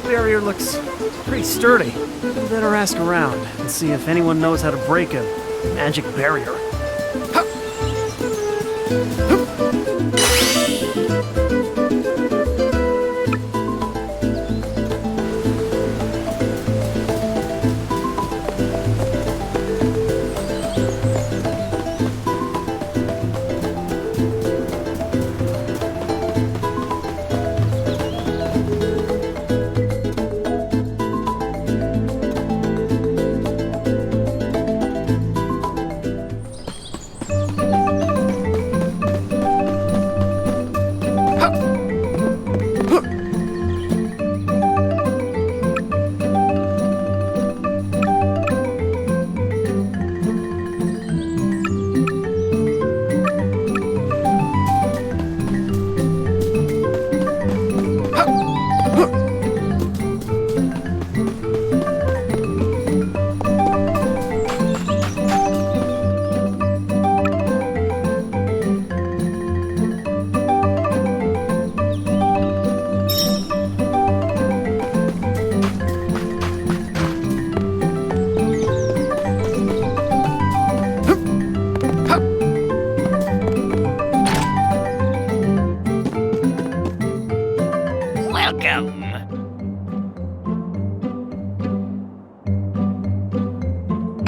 barrier looks pretty sturdy. We better ask around and see if anyone knows how to break a magic barrier.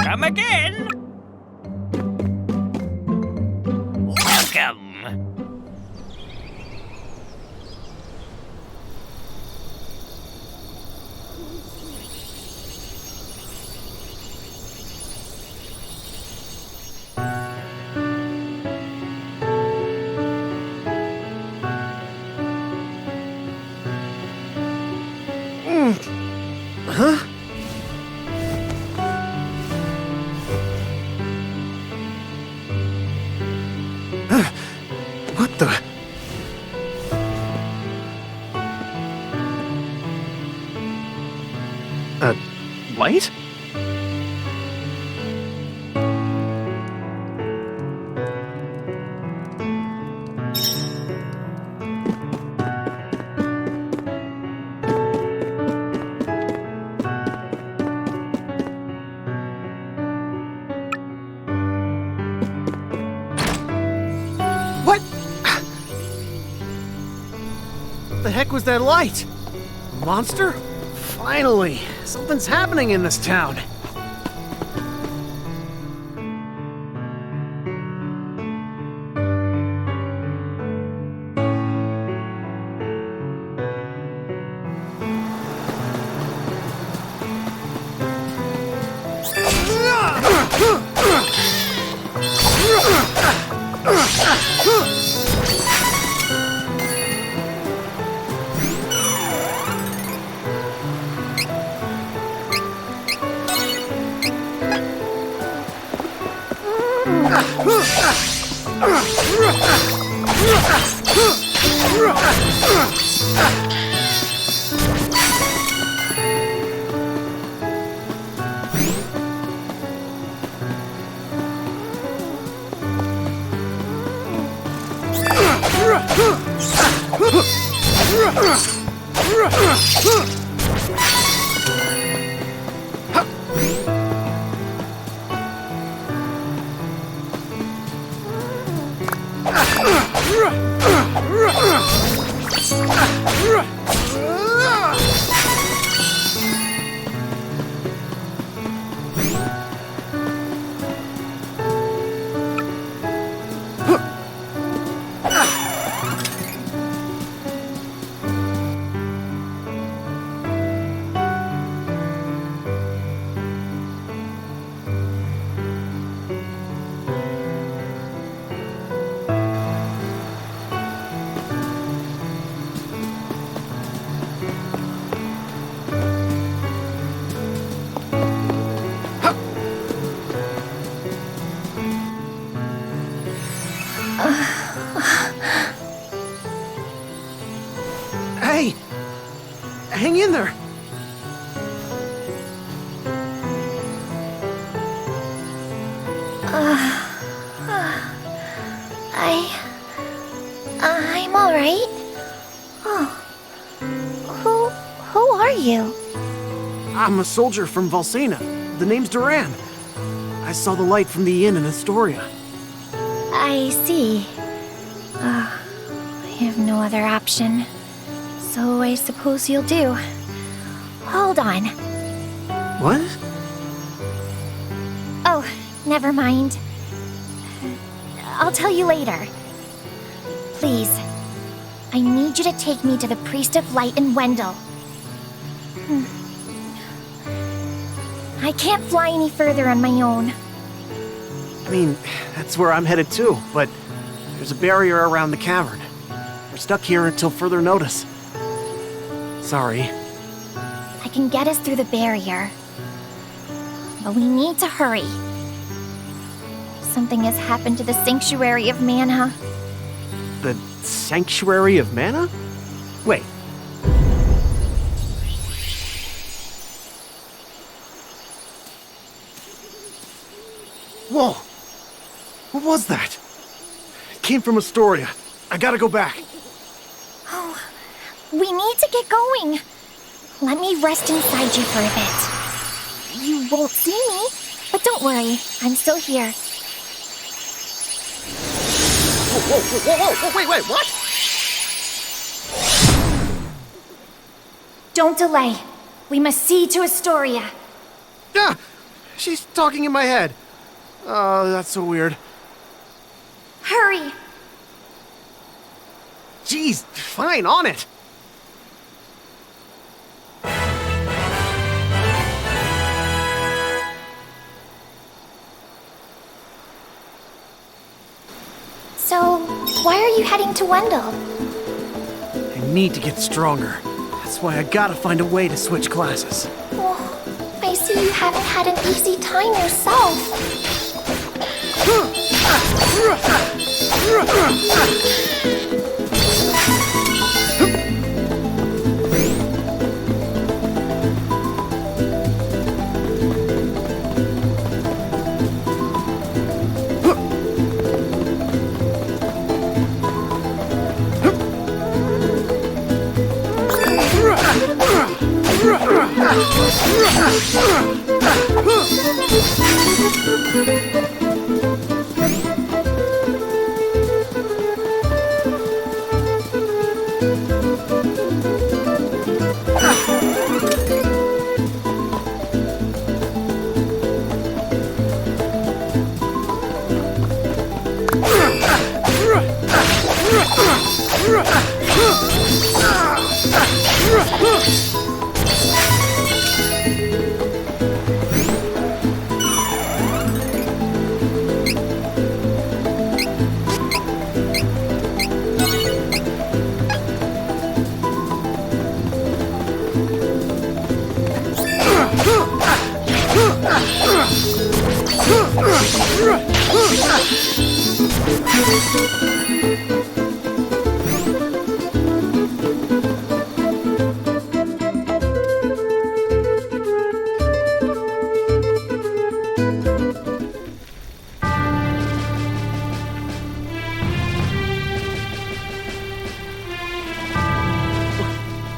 Come again? Welcome. Huh? What the? A light? What? What the heck was that light? A monster? Finally, something's happening in this town. Hey! Hang in there! I'm all right. Oh, who are are you? I'm a soldier from Valsena. The name's Duran. I saw the light from the inn in Astoria. I see. I have no other option. So I suppose you'll do. Hold on. What? Oh, never mind. I'll tell you later. Please, I need you to take me to the Priest of Light in Wendell. I can't fly any further on my own. I mean, that's where I'm headed too, but there's a barrier around the cavern. We're stuck here until further notice. Sorry. I can get us through the barrier. But we need to hurry. Something has happened to the Sanctuary of Mana. The Sanctuary of Mana? Wait. Whoa! What was that? It came from Astoria. I gotta go back. Oh, we need to get going. Let me rest inside you for a bit. You won't see me, but don't worry, I'm still here. Whoa, wait, what? Don't delay. We must see to Astoria. Ah! She's talking in my head. Oh, that's so weird. Hurry! Jeez, fine, on it. So, why are you heading to Wendell? I need to get stronger. That's why I gotta find a way to switch classes. Oh, I see you haven't had an easy time yourself.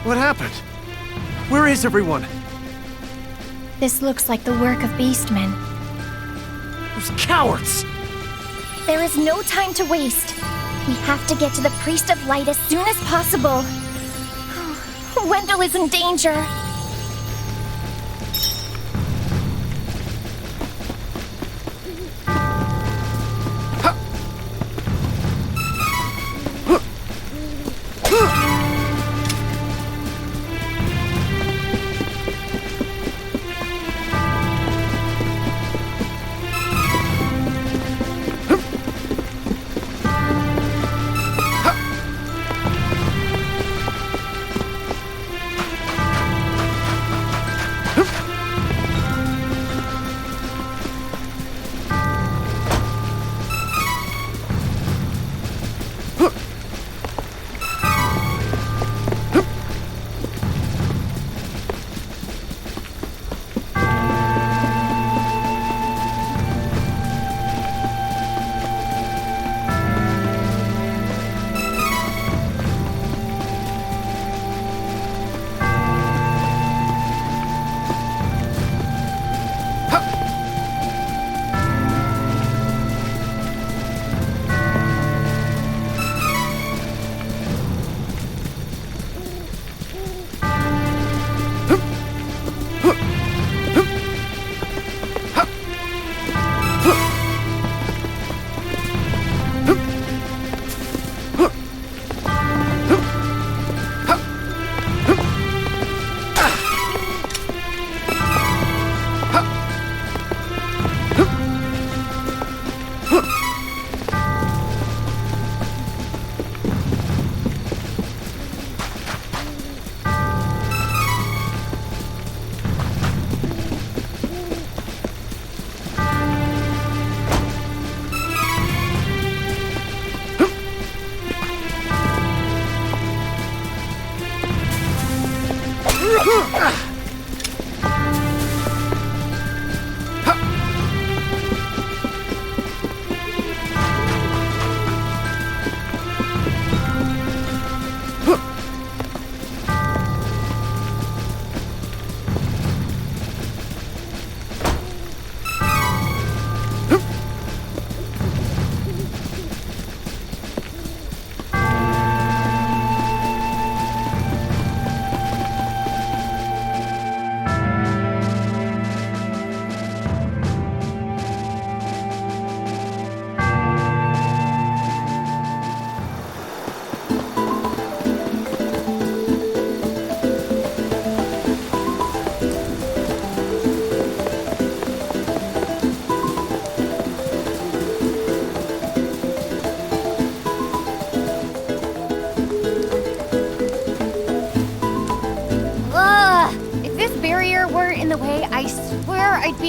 What happened? Where is everyone? This looks like the work of beastmen. Those cowards! There is no time to waste. We have to get to the Priest of Light as soon as possible. Wendell is in danger.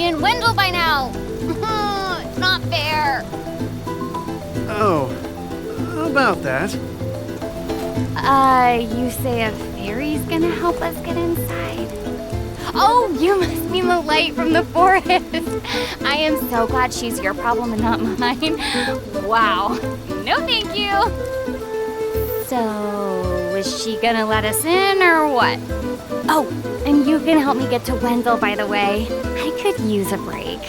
be in Wendell by now. Not fair. Oh, how about that? You say a fairy's gonna help us get inside? Oh, you must mean the light from the forest. I am so glad she's your problem and not mine. Wow. No thank you. So, is she gonna let us in or what? Oh, and you can help me get to Wendell, by the way. I could use a break.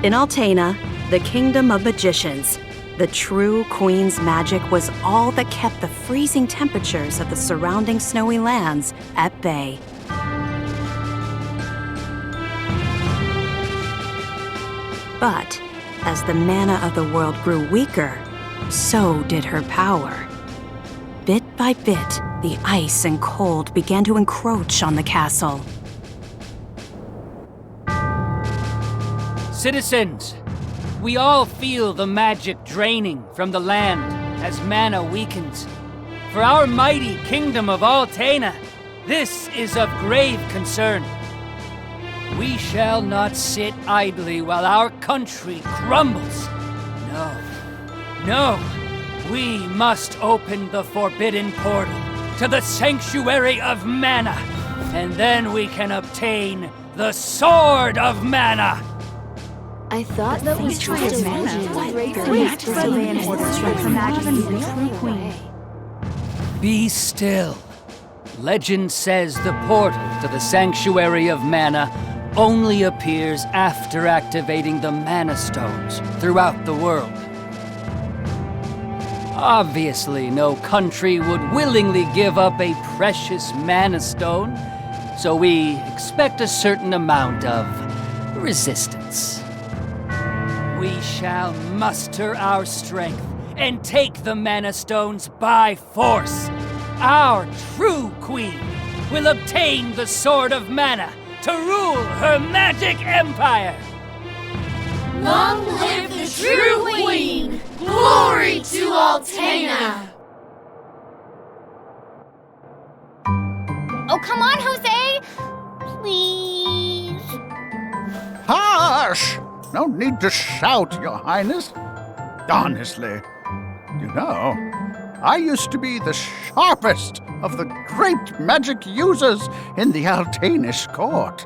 In Altena, the kingdom of magicians, the true queen's magic was all that kept the freezing temperatures of the surrounding snowy lands at bay. But as the mana of the world grew weaker, so did her power. Bit by bit, the ice and cold began to encroach on the castle. Citizens, we all feel the magic draining from the land as mana weakens. For our mighty kingdom of Altena, this is of grave concern. We shall not sit idly while our country crumbles. No, we must open the forbidden portal to the sanctuary of mana, and then we can obtain the Sword of Mana. I thought that was trying to Be still. Legend says the portal to the Sanctuary of Mana only appears after activating the Mana Stones throughout the world. Obviously, no country would willingly give up a precious Mana Stone, so we expect a certain amount of resistance. We shall muster our strength and take the Mana Stones by force. Our true queen will obtain the Sword of Mana to rule her magic empire. Long live the true queen! Glory to Altena! Oh, come on, Jose! Please. Hush! No need to shout, Your Highness. Honestly, you know, I used to be the sharpest of the great magic users in the Altanish court.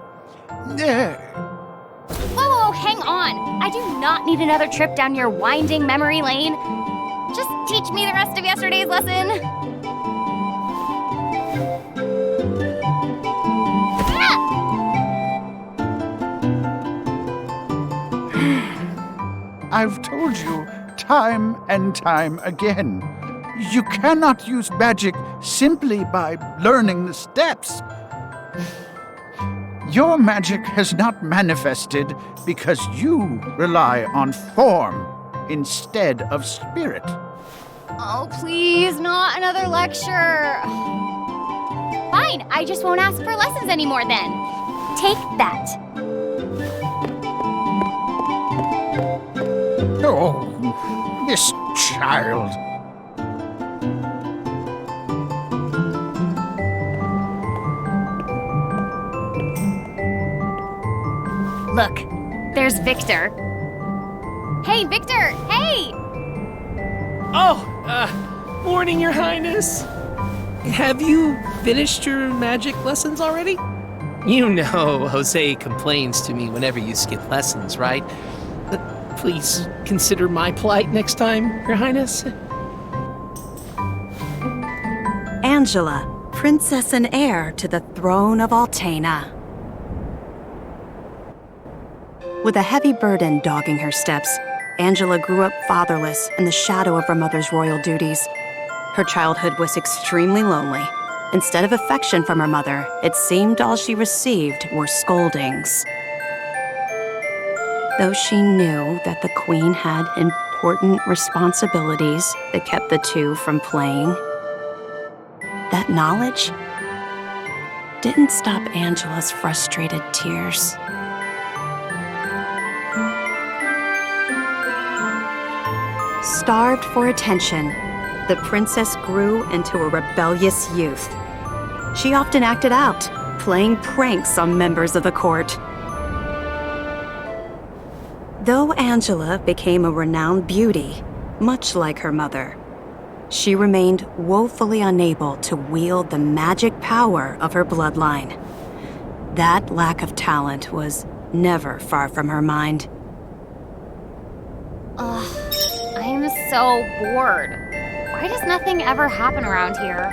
Whoa, hang on. I do not need another trip down your winding memory lane. Just teach me the rest of yesterday's lesson. I've told you time and time again, you cannot use magic simply by learning the steps. Your magic has not manifested because you rely on form instead of spirit. Oh, please, not another lecture. Fine, I just won't ask for lessons anymore then. Take that. Oh, this child. Look, there's Victor. Hey, Victor, hey! Oh, morning, Your Highness. Have you finished your magic lessons already? You know Jose complains to me whenever you skip lessons, right? But please consider my plight next time, Your Highness. Angela, princess and heir to the throne of Altena. With a heavy burden dogging her steps, Angela grew up fatherless in the shadow of her mother's royal duties. Her childhood was extremely lonely. Instead of affection from her mother, it seemed all she received were scoldings. Though she knew that the Queen had important responsibilities that kept the two from playing, that knowledge didn't stop Angela's frustrated tears. Starved for attention, the princess grew into a rebellious youth. She often acted out, playing pranks on members of the court. Though Angela became a renowned beauty, much like her mother, she remained woefully unable to wield the magic power of her bloodline. That lack of talent was never far from her mind. Ugh, I am so bored. Why does nothing ever happen around here?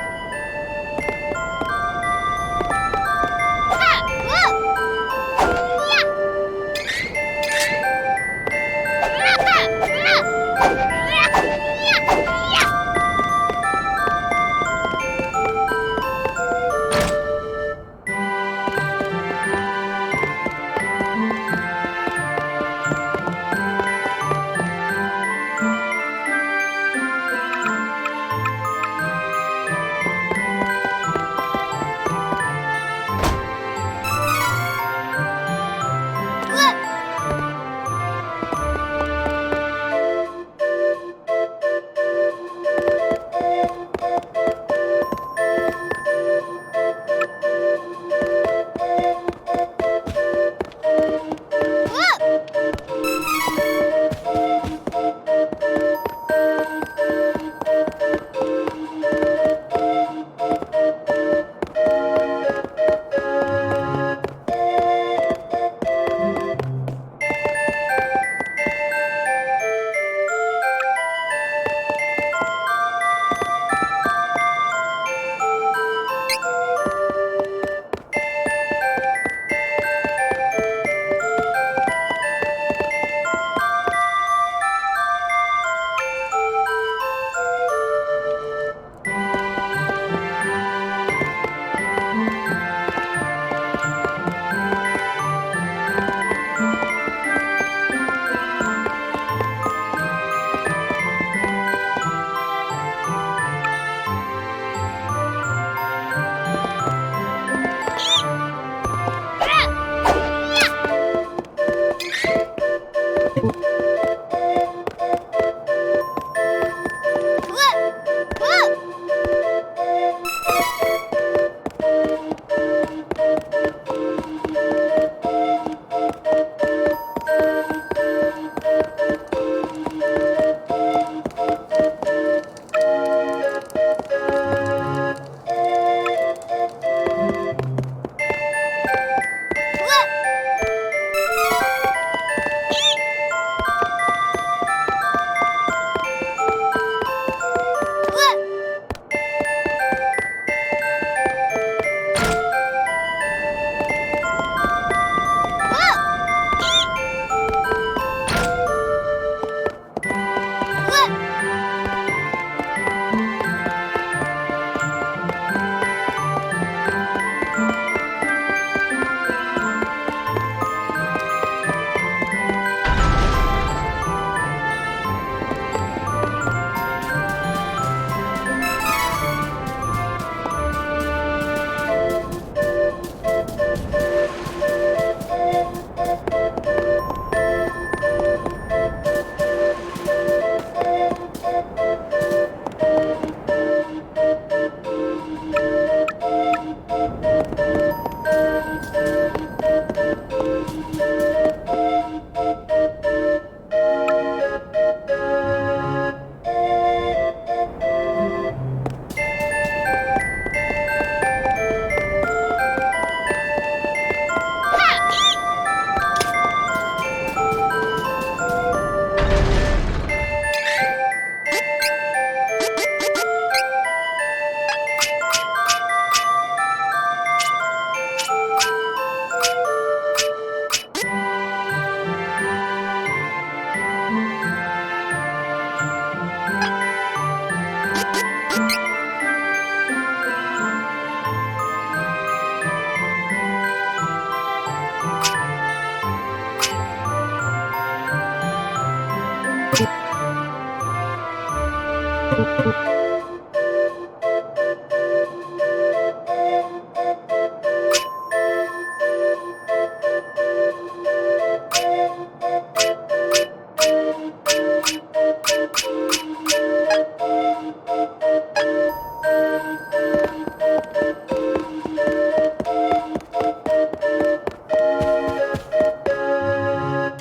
The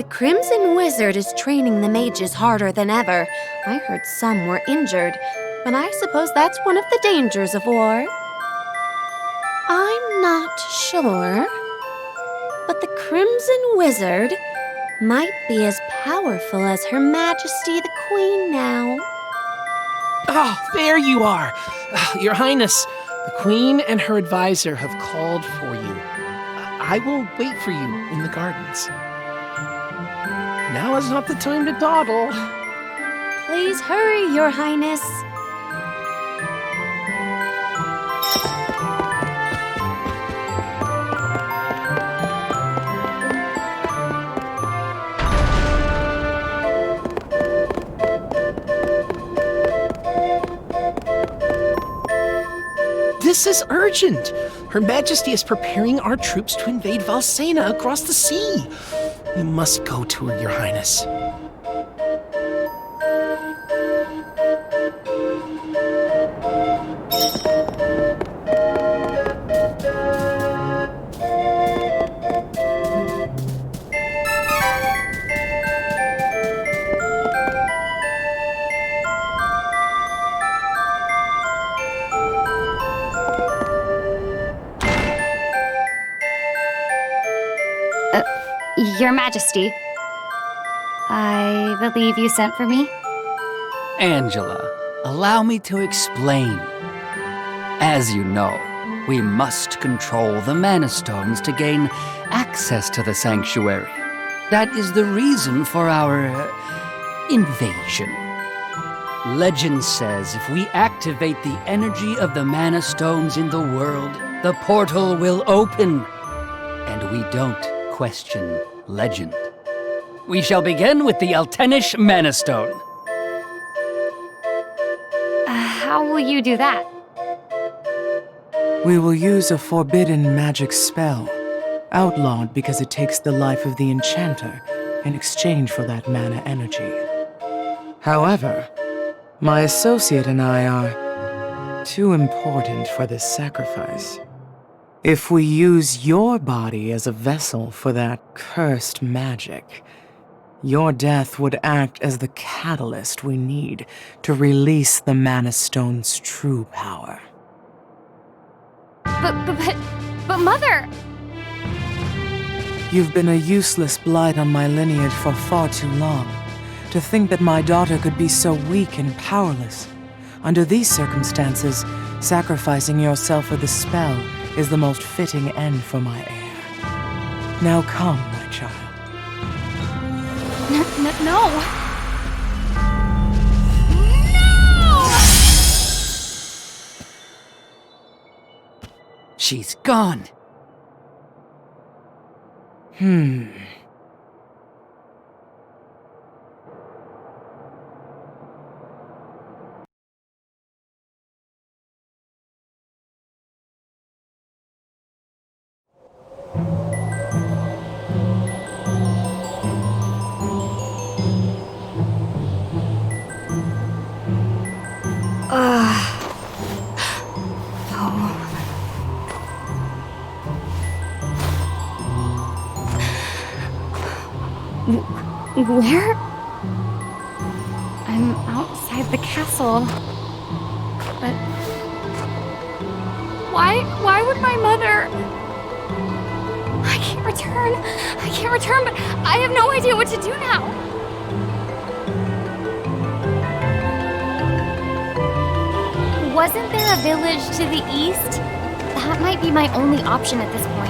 Crimson Wizard is training the mages harder than ever. I heard some were injured, but I suppose that's one of the dangers of war. I'm not sure, but the Crimson Wizard might be as powerful as Her Majesty the Queen now. Oh, there you are. Your Highness, the Queen and her advisor have called for you. I will wait for you in the gardens. Now is not the time to dawdle. Please hurry, Your Highness. This is urgent. Her Majesty is preparing our troops to invade Valsena across the sea. We must go to her, Your Highness. Your Majesty, I believe you sent for me? Angela, allow me to explain. As you know, we must control the Mana Stones to gain access to the sanctuary. That is the reason for our invasion. Legend says if we activate the energy of the Mana Stones in the world, the portal will open. And we don't question legend. We shall begin with the Altenish Mana Stone. How will you do that? We will use a forbidden magic spell, outlawed because it takes the life of the enchanter in exchange for that mana energy. However, my associate and I are too important for this sacrifice. If we use your body as a vessel for that cursed magic, your death would act as the catalyst we need to release the Mana Stone's true power. But Mother! You've been a useless blight on my lineage for far too long. To think that my daughter could be so weak and powerless. Under these circumstances, sacrificing yourself for the spell is the most fitting end for my heir. Now come, my child. No! She's gone. Where? I'm outside the castle. But why would my mother? I can't return, but I have no idea what to do now. Wasn't there a village to the east? That might be my only option at this point.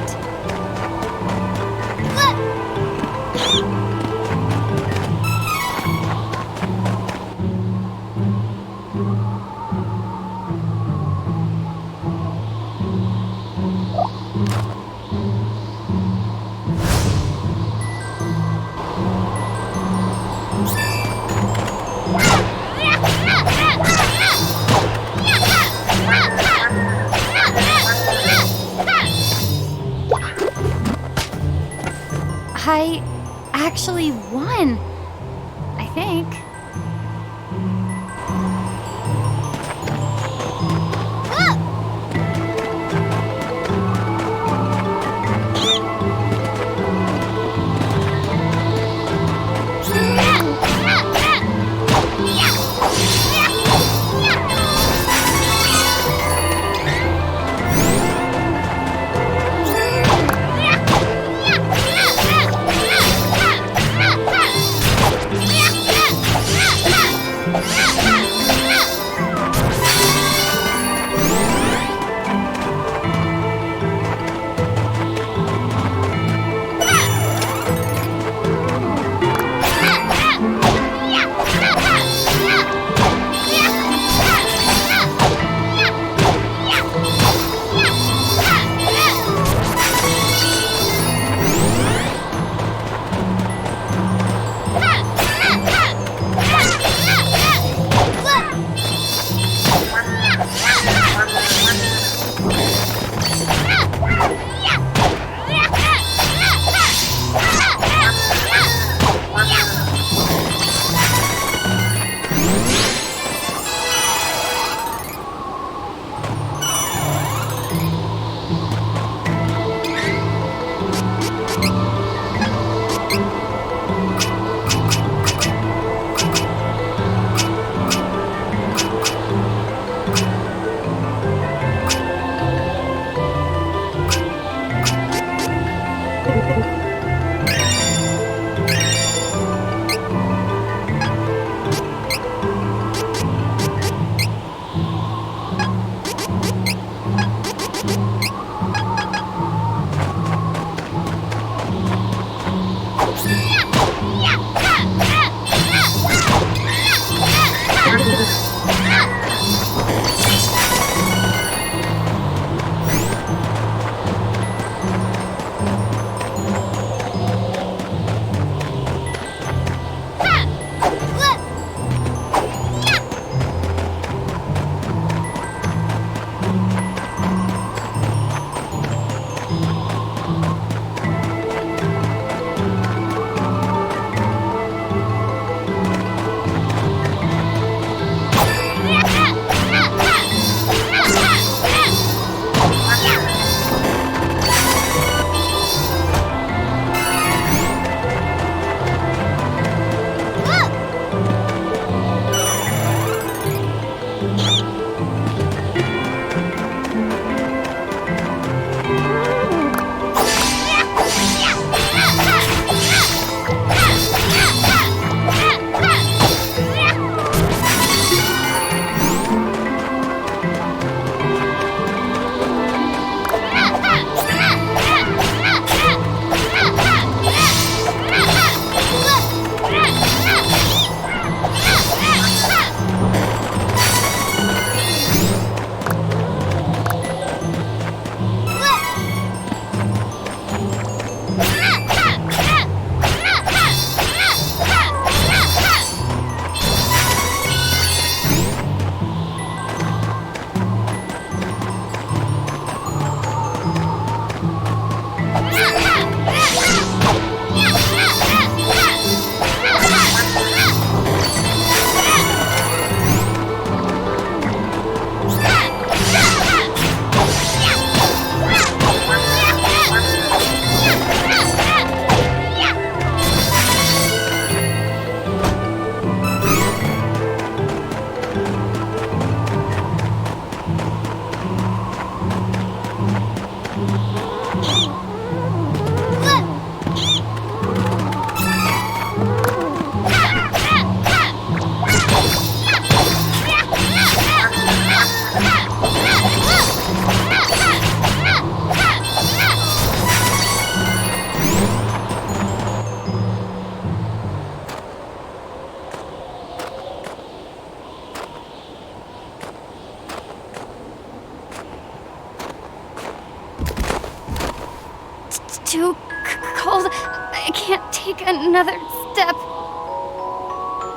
take another step.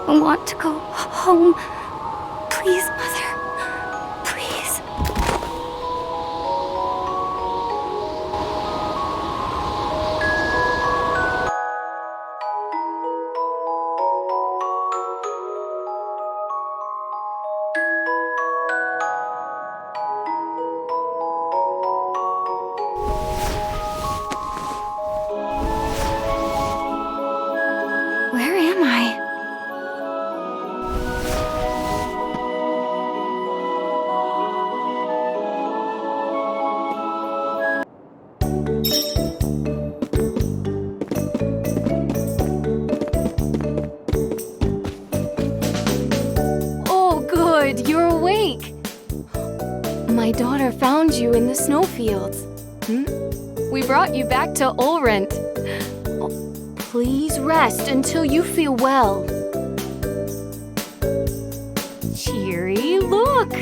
I want to go home. Please, Mother. Please. Where am I? Oh, good, you're awake. My daughter found you in the snowfields. We brought you back to Ulrent. Please rest until you feel well. Cheery, look!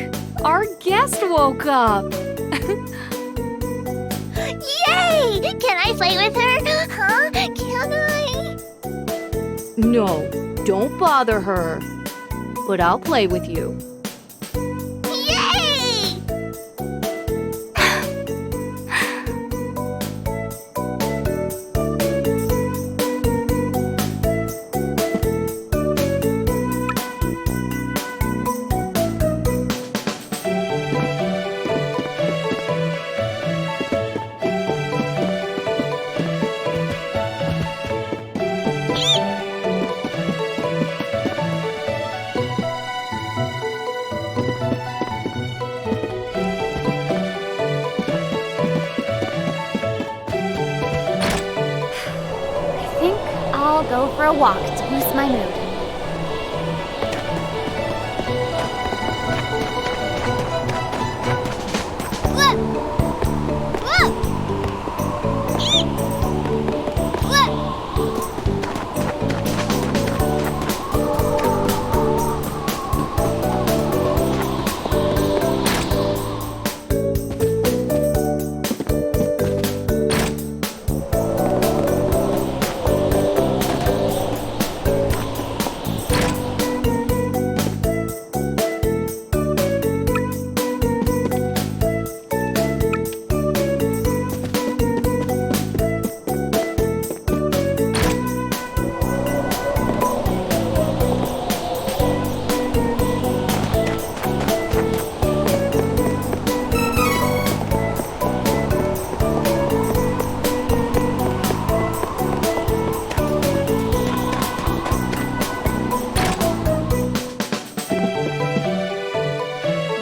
Our guest woke up! Yay! Can I play with her? Huh? Can I? No, don't bother her. But I'll play with you. Yay! I think I'll go for a walk to boost my mood.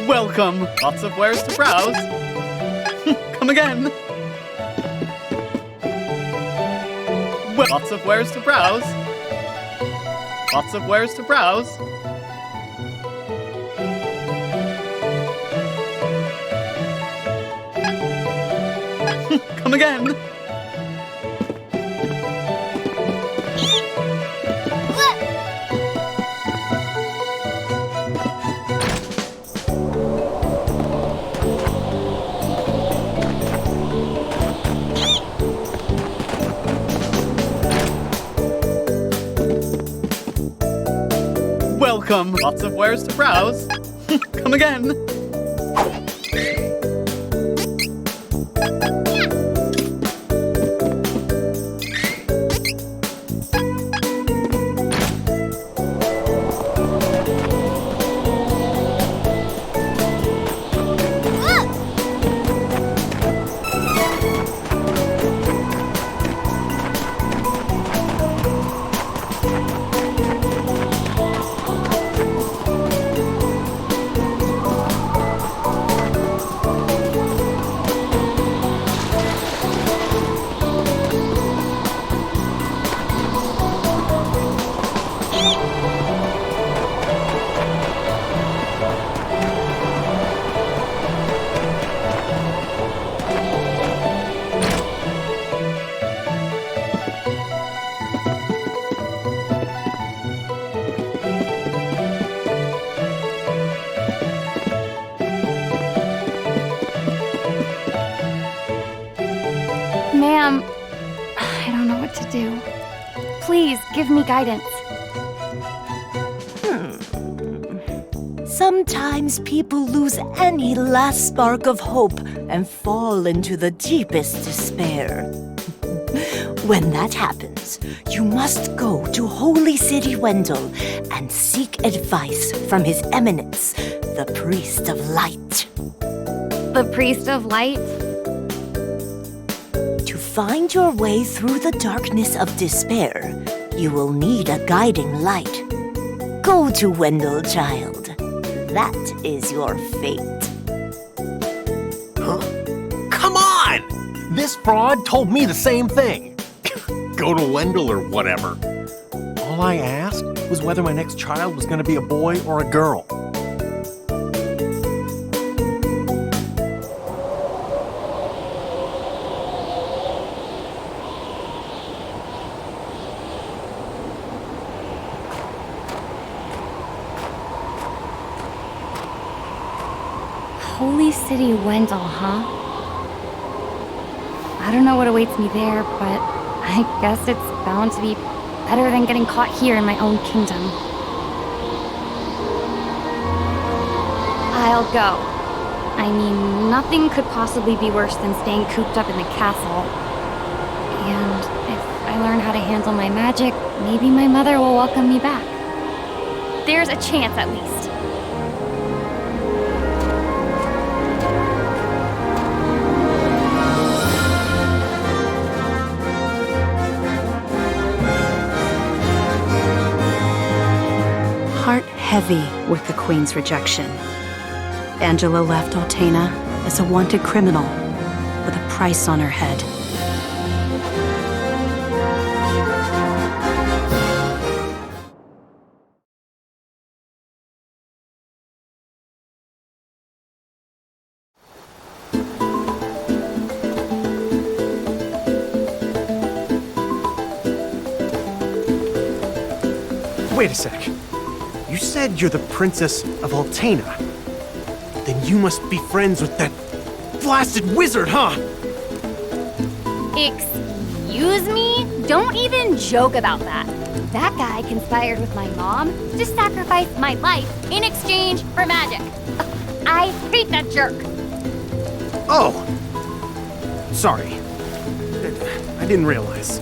Welcome! Lots of wares to browse. Come again! Lots of wares to browse. Lots of wares to browse. Come again! Welcome! Lots of wares to browse. Come again! give me guidance. Sometimes people lose any last spark of hope and fall into the deepest despair. When that happens, you must go to Holy City Wendell and seek advice from His Eminence, the Priest of Light. The Priest of Light? To find your way through the darkness of despair, you will need a guiding light. Go to Wendell, child. That is your fate. Huh? Come on! This fraud told me the same thing. Go to Wendell or whatever. All I asked was whether my next child was going to be a boy or a girl. Holy City Wendell, huh? I don't know what awaits me there, but I guess it's bound to be better than getting caught here in my own kingdom. I'll go. I mean, nothing could possibly be worse than staying cooped up in the castle. And if I learn how to handle my magic, maybe my mother will welcome me back. There's a chance, at least. Heart heavy with the Queen's rejection, Angela left Altena as a wanted criminal with a price on her head. Wait a sec. You said you're the Princess of Altena. Then you must be friends with that blasted wizard, huh? Excuse me? Don't even joke about that. That guy conspired with my mom to sacrifice my life in exchange for magic. I hate that jerk. Oh! Sorry. I didn't realize.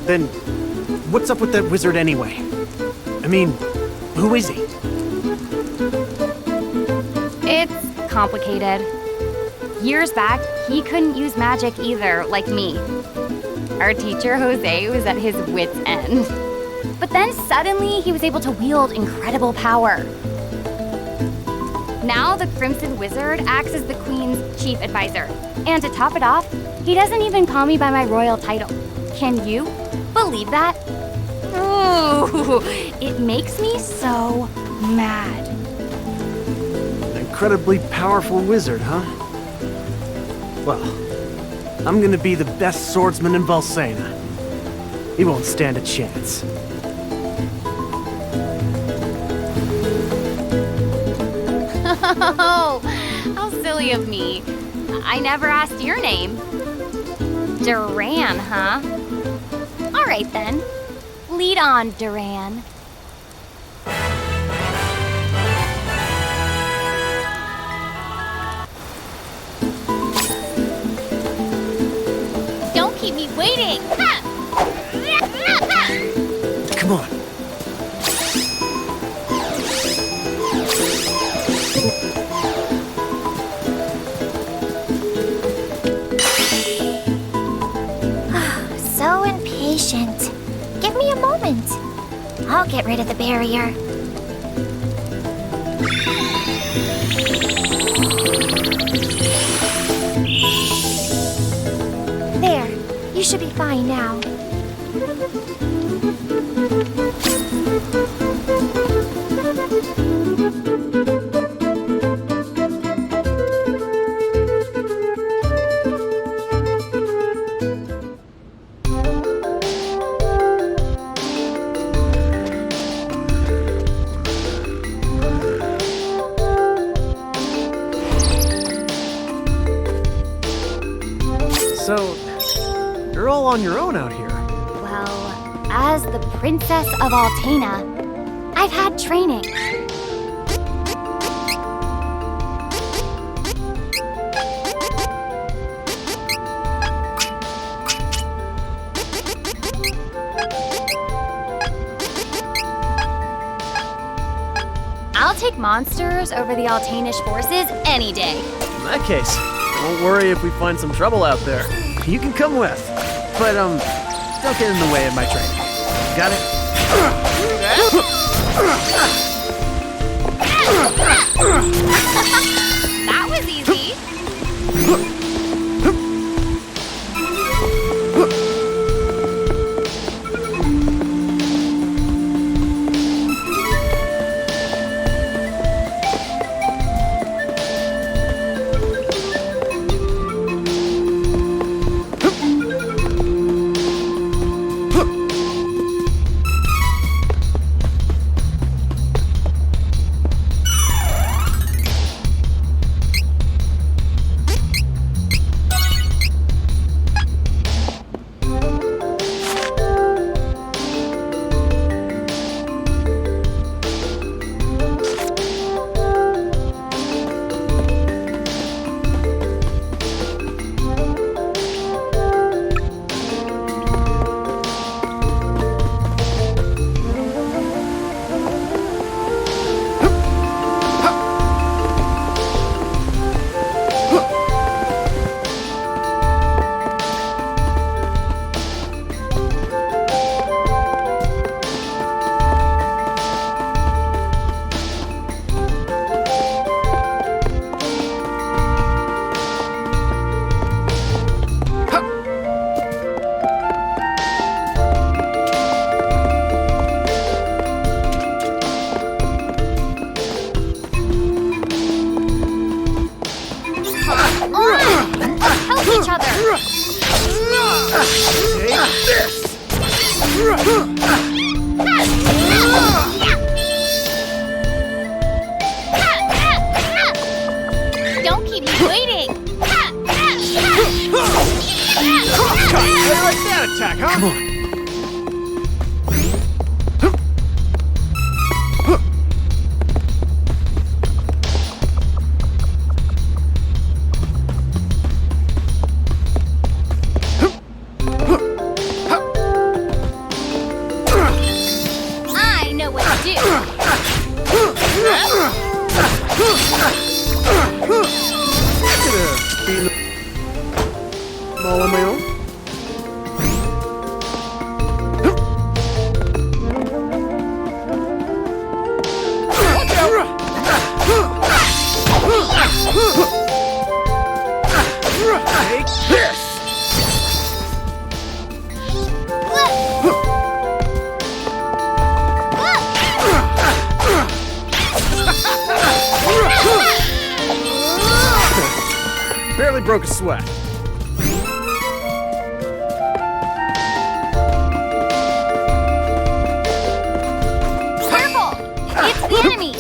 Then, what's up with that wizard anyway? I mean, who is he? It's complicated. Years back, he couldn't use magic either, like me. Our teacher, Jose, was at his wit's end. But then suddenly, he was able to wield incredible power. Now, the Crimson Wizard acts as the Queen's chief advisor. And to top it off, he doesn't even call me by my royal title. Can you believe that? Ooh, it makes me so mad. An incredibly powerful wizard, huh? Well, I'm gonna be the best swordsman in Valsena. He won't stand a chance. Oh, how silly of me. I never asked your name. Duran, huh? All right then. Lead on, Duran. Don't keep me waiting! Come on. So impatient. Give me a moment. I'll get rid of the barrier. There. You should be fine now. So, you're all on your own out here. Well, As the Princess of Altena, I've had training. I'll take monsters over the Altanish forces any day. In that case, don't worry if we find some trouble out there. You can come with. But, don't get in the way of my training. Got it? That was easy. Help each other! Take this! Don't keep me waiting! I like that attack, huh? Come on. I know what to do! All on my own? Take this! Barely broke a sweat. Careful! It's the enemy!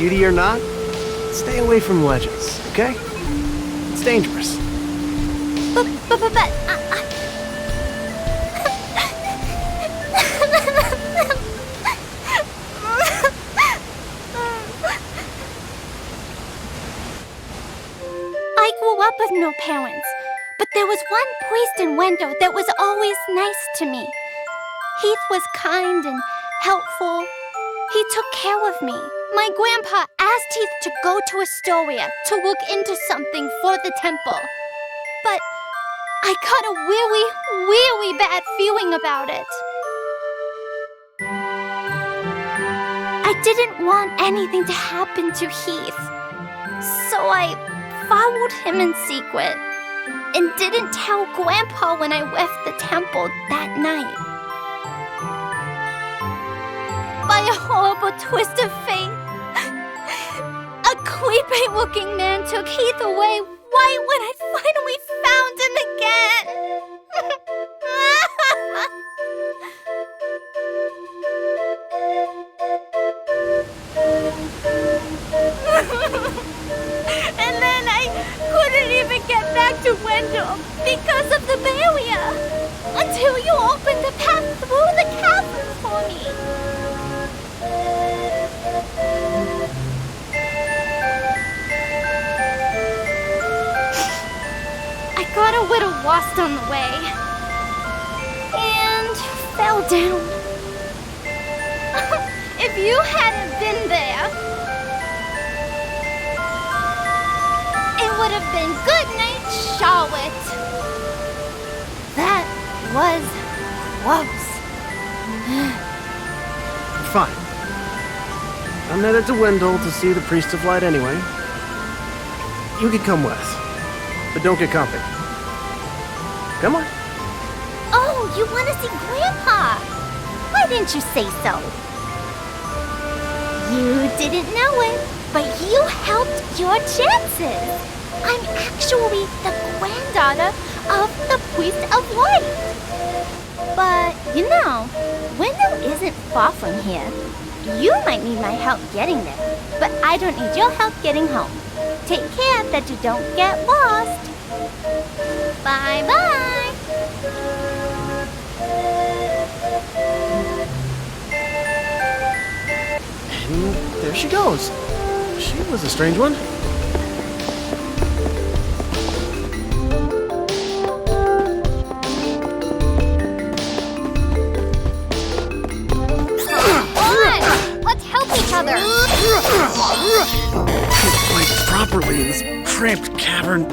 Beauty or not, stay away from ledges, okay? It's dangerous. But I grew up with no parents, but there was one priest in Wendo that was always nice to me. Heath was kind and helpful. He took care of me. My grandpa asked Heath to go to Astoria to look into something for the temple. But I got a really, really bad feeling about it. I didn't want anything to happen to Heath. So I followed him in secret and didn't tell Grandpa when I left the temple that night. By a horrible twist of fate, a creepy-looking man took Heath away right when I finally found him again. And then I couldn't even get back to Wendell because of the barrier until you opened a path through the chasm for me. I got a little lost on the way and fell down. If you hadn't been there, it would have been good night, Charlotte. That was close. Fine. I'm headed to Wendell to see the Priest of Light anyway. You can come with, but don't get comfy. Come on. Oh, you want to see Grandpa? Why didn't you say so? You didn't know it, but you helped your chances. I'm actually the granddaughter of the Priest of Light. But, you know, Wendell isn't far from here. You might need my help getting there, but I don't need your help getting home. Take care that you don't get lost. Bye-bye. And there she goes. She was a strange one. Let's help each other. Can't fight properly in this cramped cavern.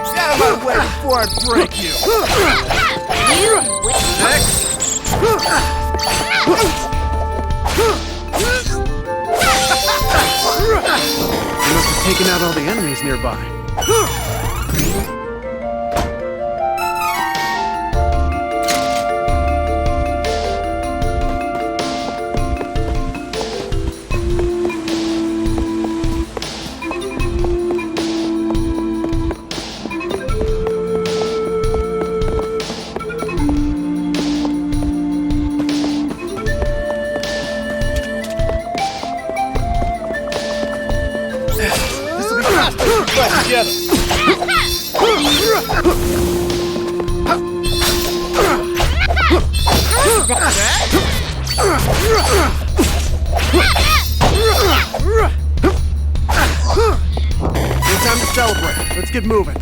Get out of my way before I break you! You must have taken out all the enemies nearby. No time to celebrate. Let's get moving.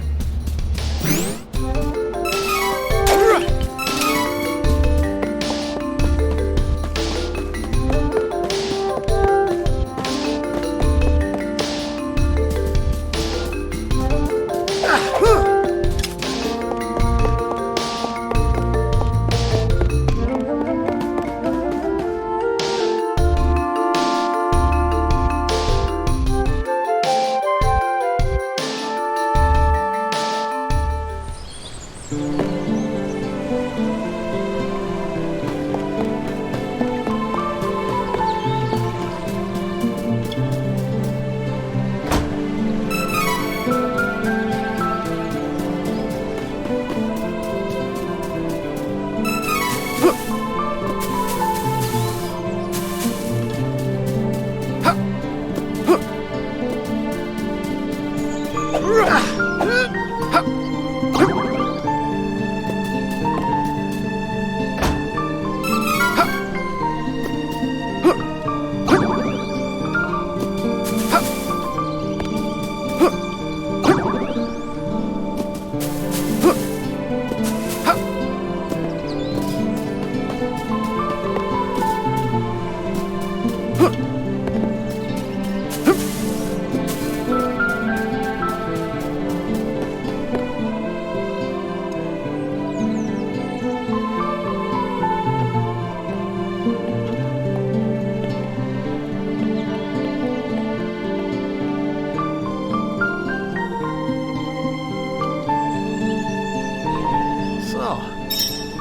So,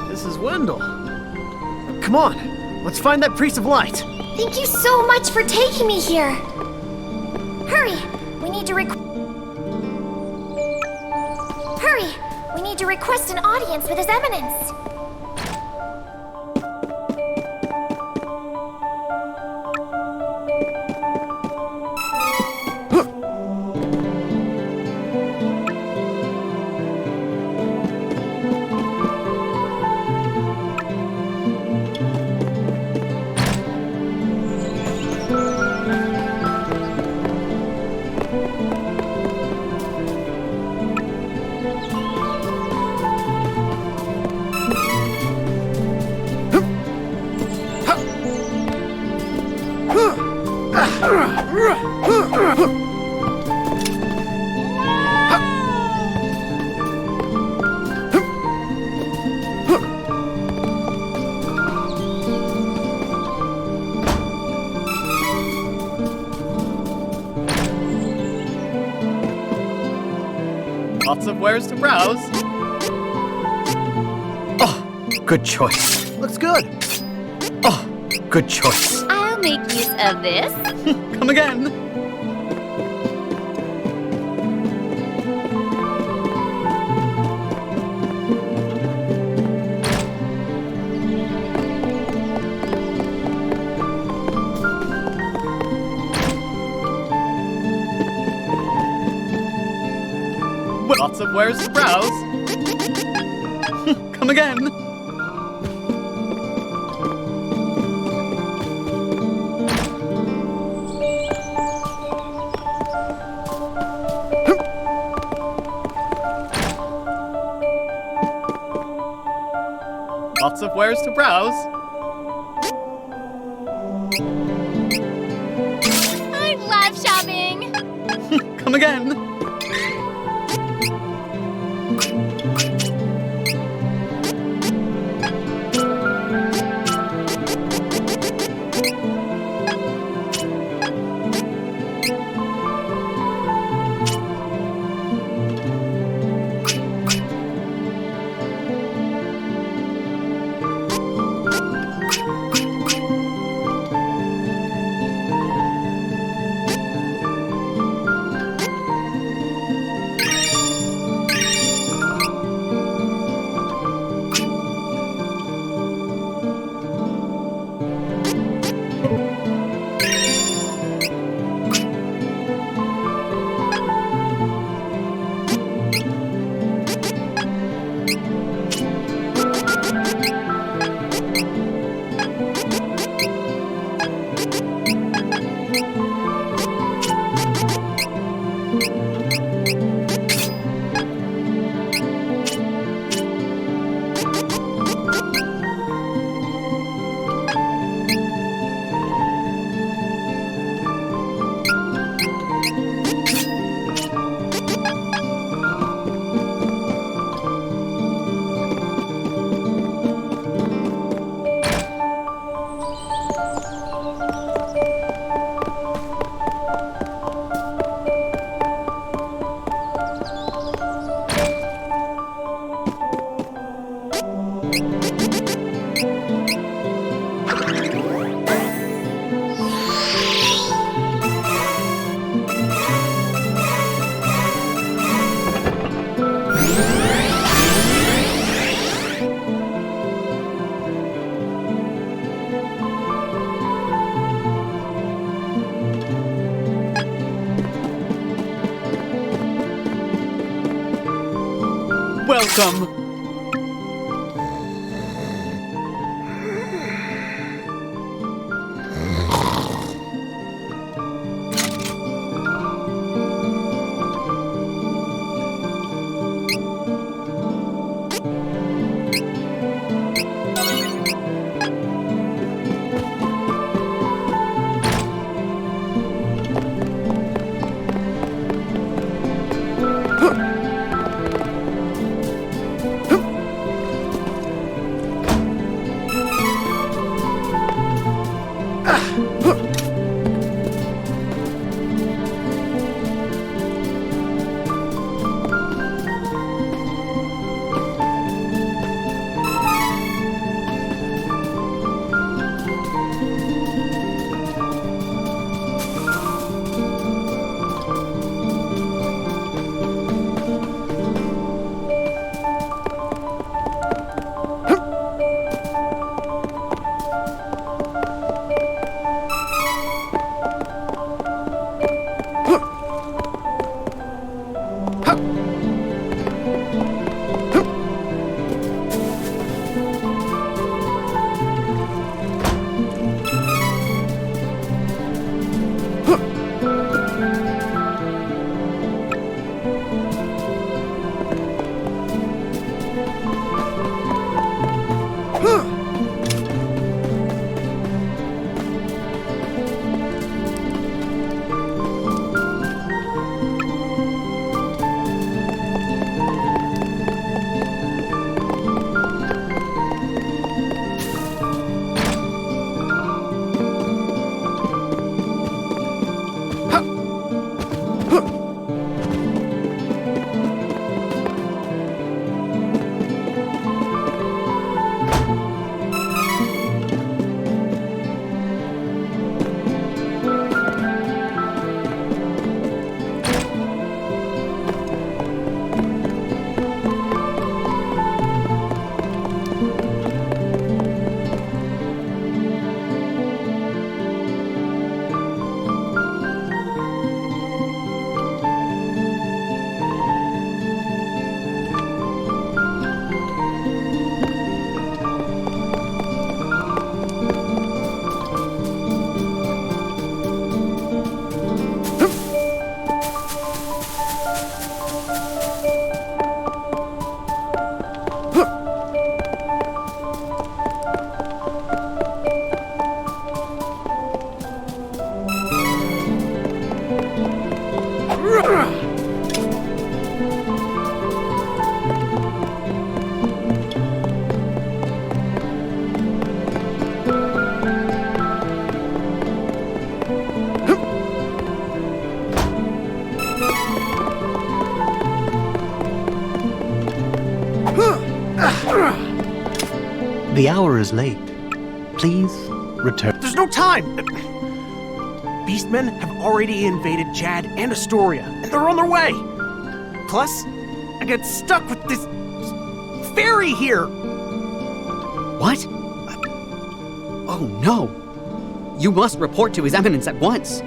this is Wendell. Come on, let's find that priest of light. Thank you so much for taking me here. Hurry! We need to Hurry! We need to request an audience with His Eminence. Lots of wares to browse. Oh, good choice. Looks good. Oh, good choice. I'll make use of this. Come again. Lots of wares to browse. Come again. Lots of wares to browse. I love shopping. Come again. Welcome. The hour is late. Please return. There's no time! Beastmen have already invaded Jad and Astoria, and they're on their way! Plus, I got stuck with this fairy here! What? Oh no! You must report to His Eminence at once!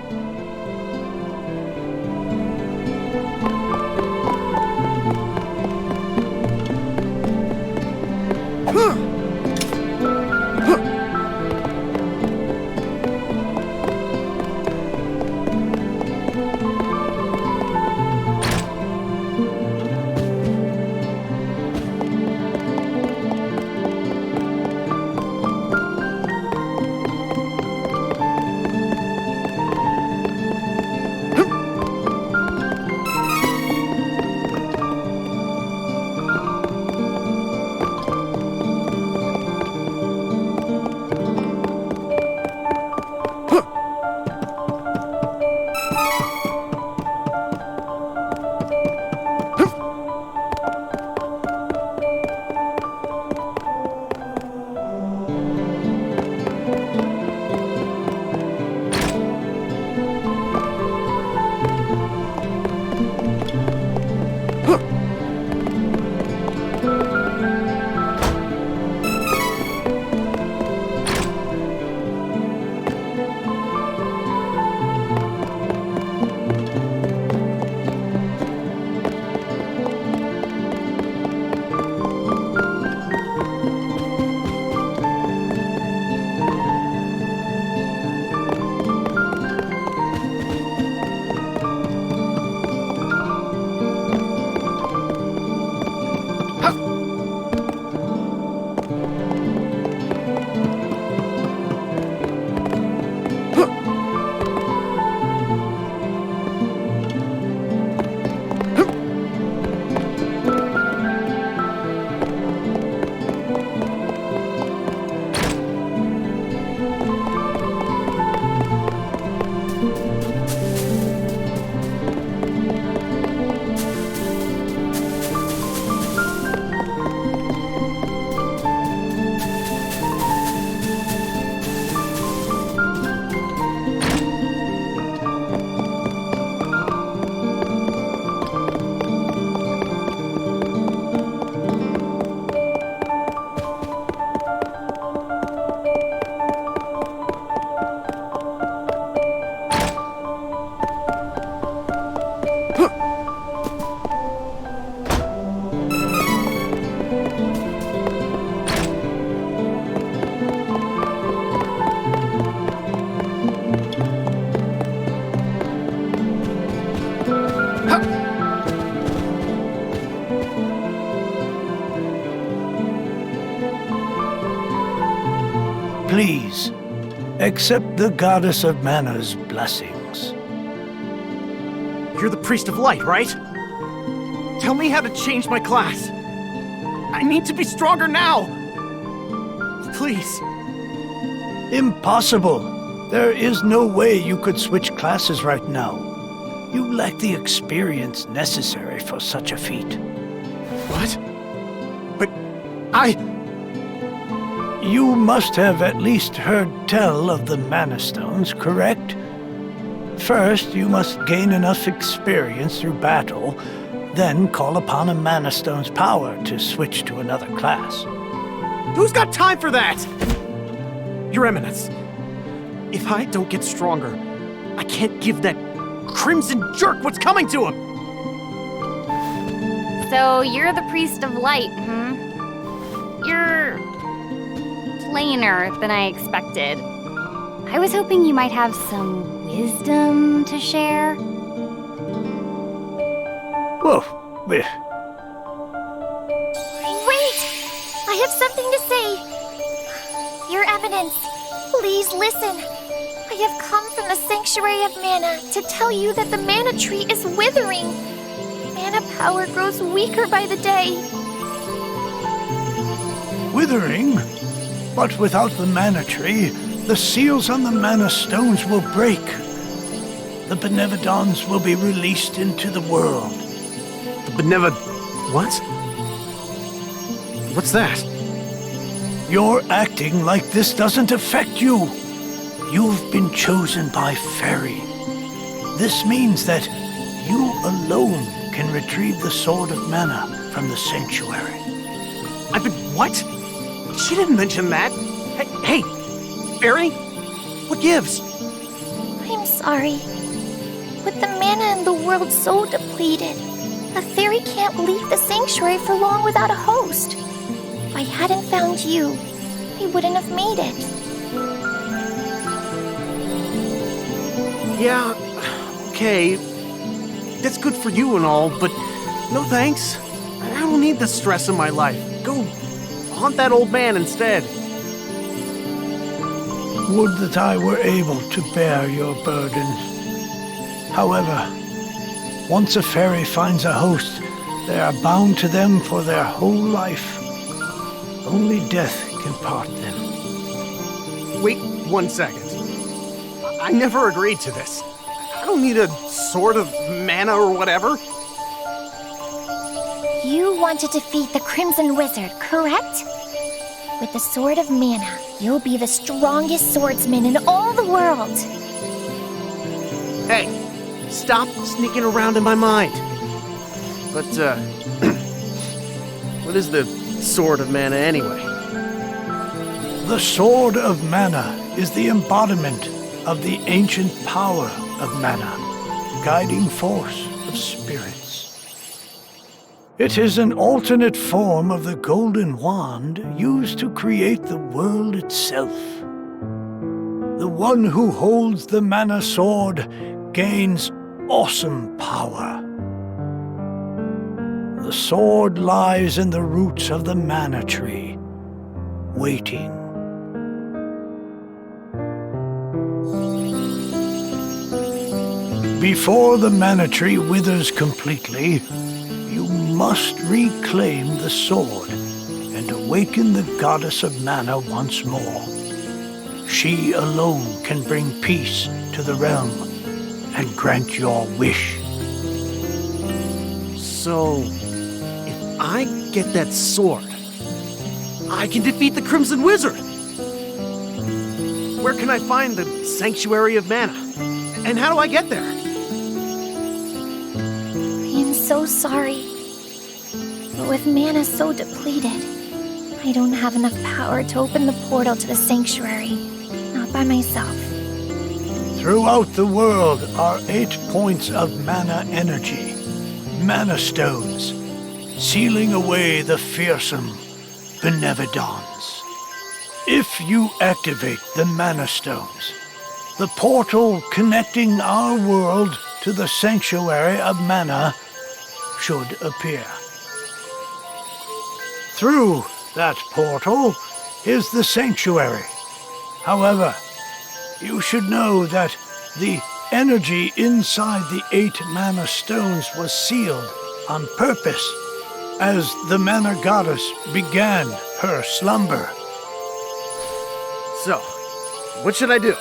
Please, accept the Goddess of Mana's blessings. You're the Priest of Light, right? Tell me how to change my class. I need to be stronger now! Please. Impossible. There is no way you could switch classes right now. You lack the experience necessary for such a feat. What? But I... You must have at least heard tell of the Mana Stones, correct? First, you must gain enough experience through battle, then call upon a Mana Stone's power to switch to another class. Who's got time for that? Your Eminence, if I don't get stronger, I can't give that crimson jerk what's coming to him! So you're the Priest of Light, hmm? You're plainer than I expected. I was hoping you might have some wisdom to share. Whoa. Wait! I have something to say. Your Eminence, please listen. I have come from the Sanctuary of Mana to tell you that the Mana Tree is withering. Mana power grows weaker by the day. Withering? But without the Mana Tree, the seals on the Mana Stones will break. The Benevodons will be released into the world. The Benevod... what? What's that? You're acting like this doesn't affect you. You've been chosen by Fairy. This means that you alone can retrieve the Sword of Mana from the Sanctuary. I've been... what? She didn't mention that. Hey, Fairy? What gives? I'm sorry. With the mana in the world so depleted, a fairy can't leave the sanctuary for long without a host. If I hadn't found you, I wouldn't have made it. Yeah, okay. That's good for you and all, but no thanks. I don't need the stress in my life. Go haunt that old man instead. Would that I were able to bear your burdens. However, once a fairy finds a host, they are bound to them for their whole life. Only death can part them. Wait 1 second. I never agreed to this. I don't need a sword of mana or whatever. You want to defeat the Crimson Wizard, correct? With the Sword of Mana, you'll be the strongest swordsman in all the world. Hey, stop sneaking around in my mind. But, what is the Sword of Mana anyway? The Sword of Mana is the embodiment of the ancient power of mana, guiding force of spirits. It is an alternate form of the golden wand used to create the world itself. The one who holds the mana sword gains awesome power. The sword lies in the roots of the mana tree, waiting. Before the mana tree withers completely, you must reclaim the sword and awaken the goddess of mana once more. She alone can bring peace to the realm and grant your wish. So, if I get that sword, I can defeat the Crimson Wizard! Where can I find the Sanctuary of Mana? And how do I get there? I am so sorry. But with mana so depleted, I don't have enough power to open the portal to the sanctuary. Not by myself. Throughout the world are 8 points of mana energy, mana stones, sealing away the fearsome Benevodons. If you activate the mana stones, the portal connecting our world to the Sanctuary of Mana should appear. Through that portal is the Sanctuary. However, you should know that the energy inside the 8 mana stones was sealed on purpose as the mana goddess began her slumber. So, what should I do?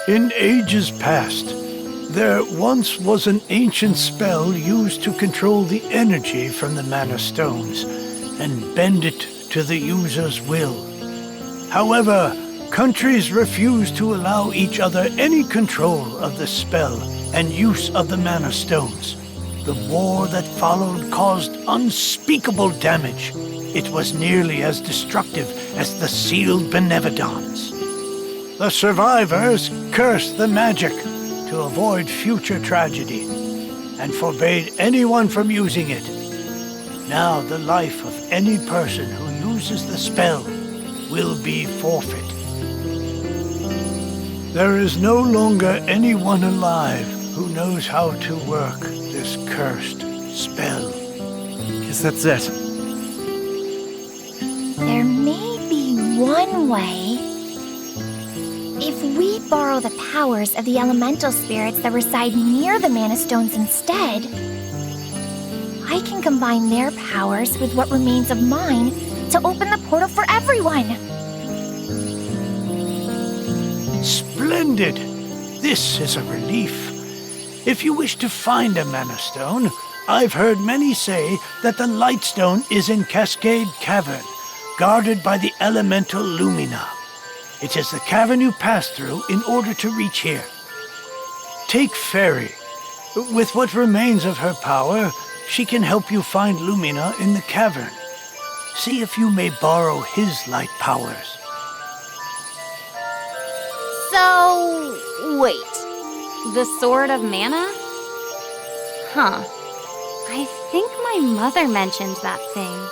In ages past, there once was an ancient spell used to control the energy from the mana stones and bend it to the user's will. However, countries refused to allow each other any control of the spell and use of the mana stones. The war that followed caused unspeakable damage. It was nearly as destructive as the sealed Benevodons. The survivors cursed the magic to avoid future tragedy and forbade anyone from using it. Now the life of any person who uses the spell will be forfeit. There is no longer anyone alive who knows how to work this cursed spell. Guess that's it. There may be one way. If we borrow the powers of the elemental spirits that reside near the mana stones instead, I can combine their powers with what remains of mine to open the portal for everyone. Splendid! This is a relief. If you wish to find a mana stone, I've heard many say that the Lightstone is in Cascade Cavern, guarded by the elemental Lumina. It is the cavern you pass through in order to reach here. Take Fairy. With what remains of her power, she can help you find Lumina in the cavern. See if you may borrow his light powers. So, wait. The Sword of Mana? Huh. I think my mother mentioned that thing.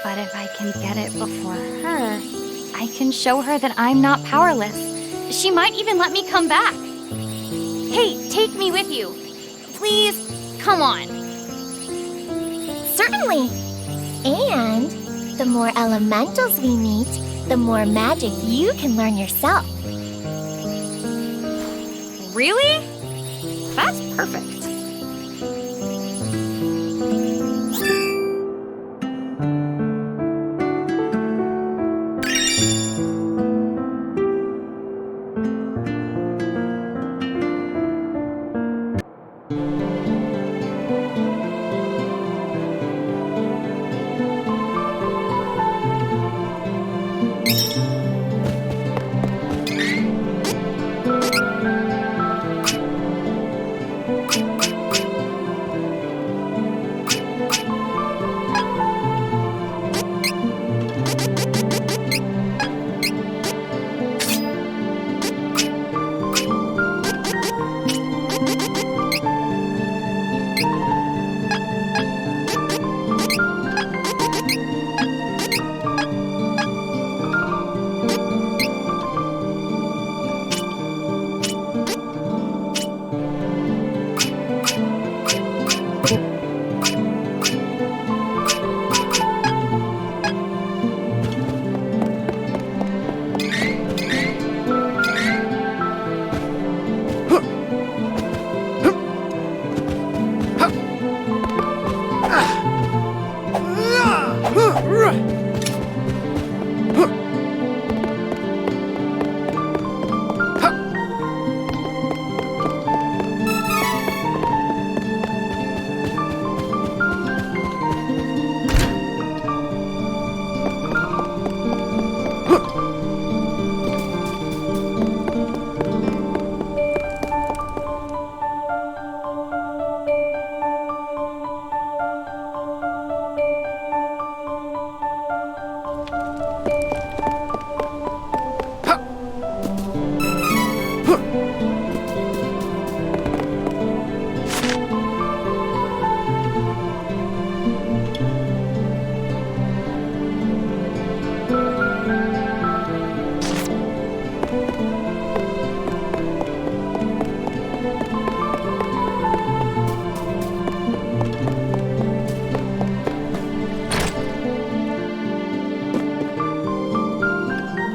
But if I can get it before her, I can show her that I'm not powerless. She might even let me come back. Hey, take me with you. Please, come on. Certainly. And the more elementals we meet, the more magic you can learn yourself. Really? That's perfect.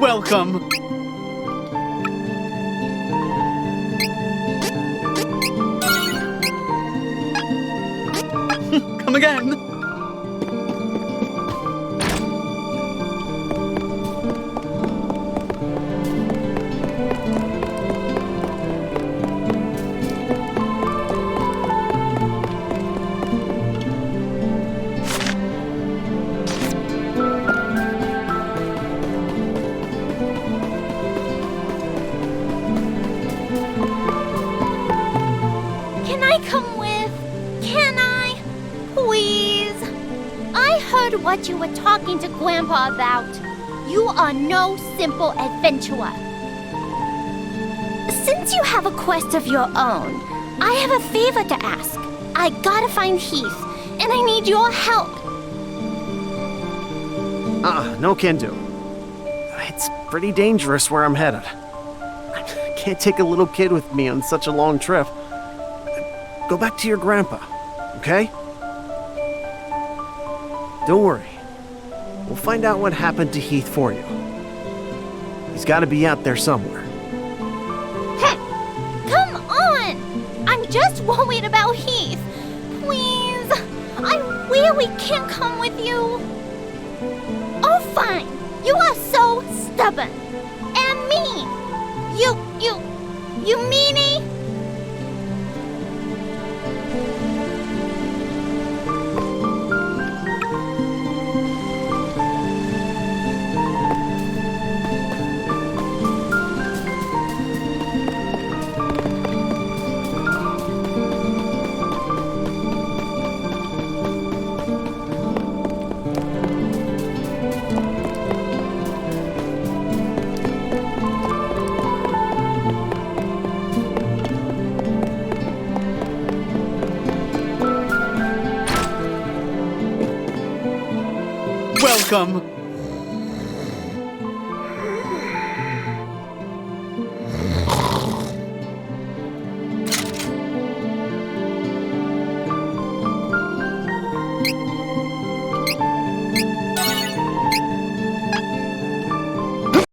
Welcome! Come again! Can I come with? Can I? Please? I heard what you were talking to Grandpa about. You are no simple adventurer. Since you have a quest of your own, I have a favor to ask. I gotta find Heath, and I need your help. No can do. It's pretty dangerous where I'm headed. I can't take a little kid with me on such a long trip. Go back to your grandpa, okay? Don't worry. We'll find out what happened to Heath for you. He's gotta be out there somewhere. Come on! I'm just worried about Heath. Please, I really can't come with you. Oh, fine. You are so stubborn. And mean. You meanie? welcome.